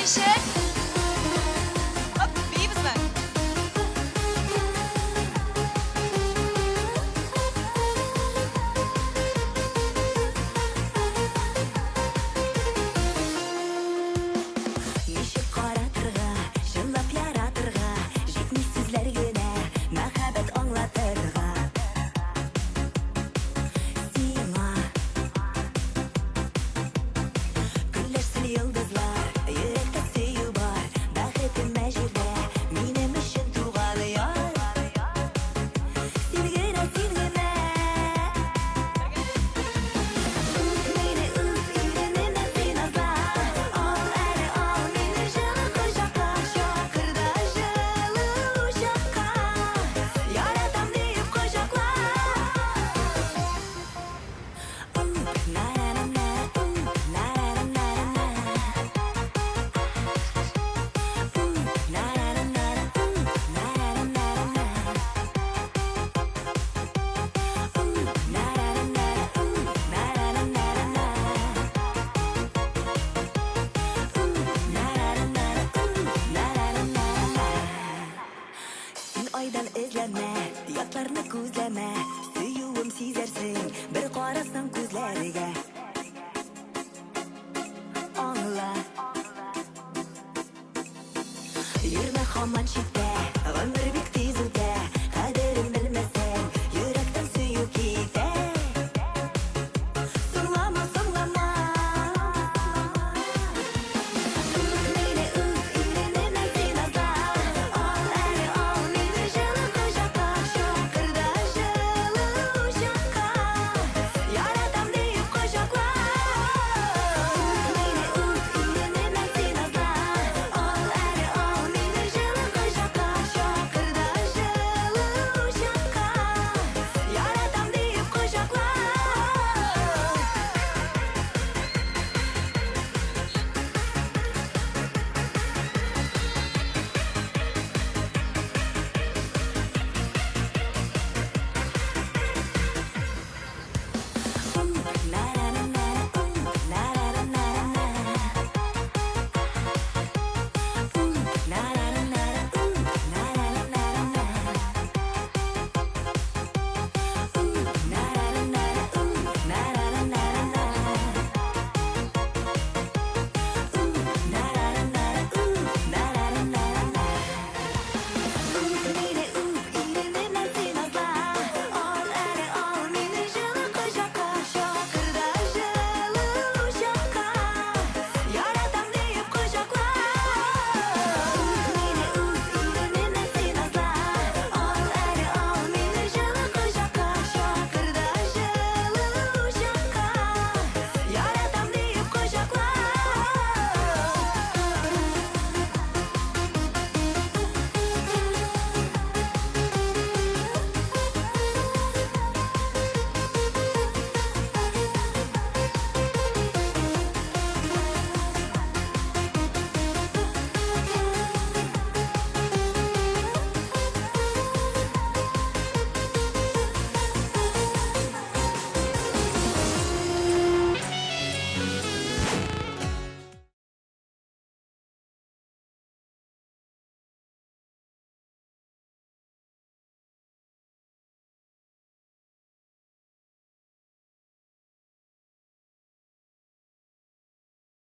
Neşe. Hop, iyi misin? Ешіп қаратырға, жылап яратырға, жетмей сөздер генә, мәхәббәт аңлатырға. Сиңа гөлләрсен йолдызлар, йөрәктә сөю бар, бәхетем мәҗүдә, минем өчен туган яр. Син генә, син генә. Үп мине, үп, иренемә син аза. Ал әле, ал мине җылы кочакка, чакырда җылы учакка. Яратам диеп кочакла. На-на-на-на, на-на-на-на-на. Син айдан эзләмә, ятларны күзләмә, сөюем сизәрсең, бер карасаң күзләргә. Аңла, йөрмә һаман читтә,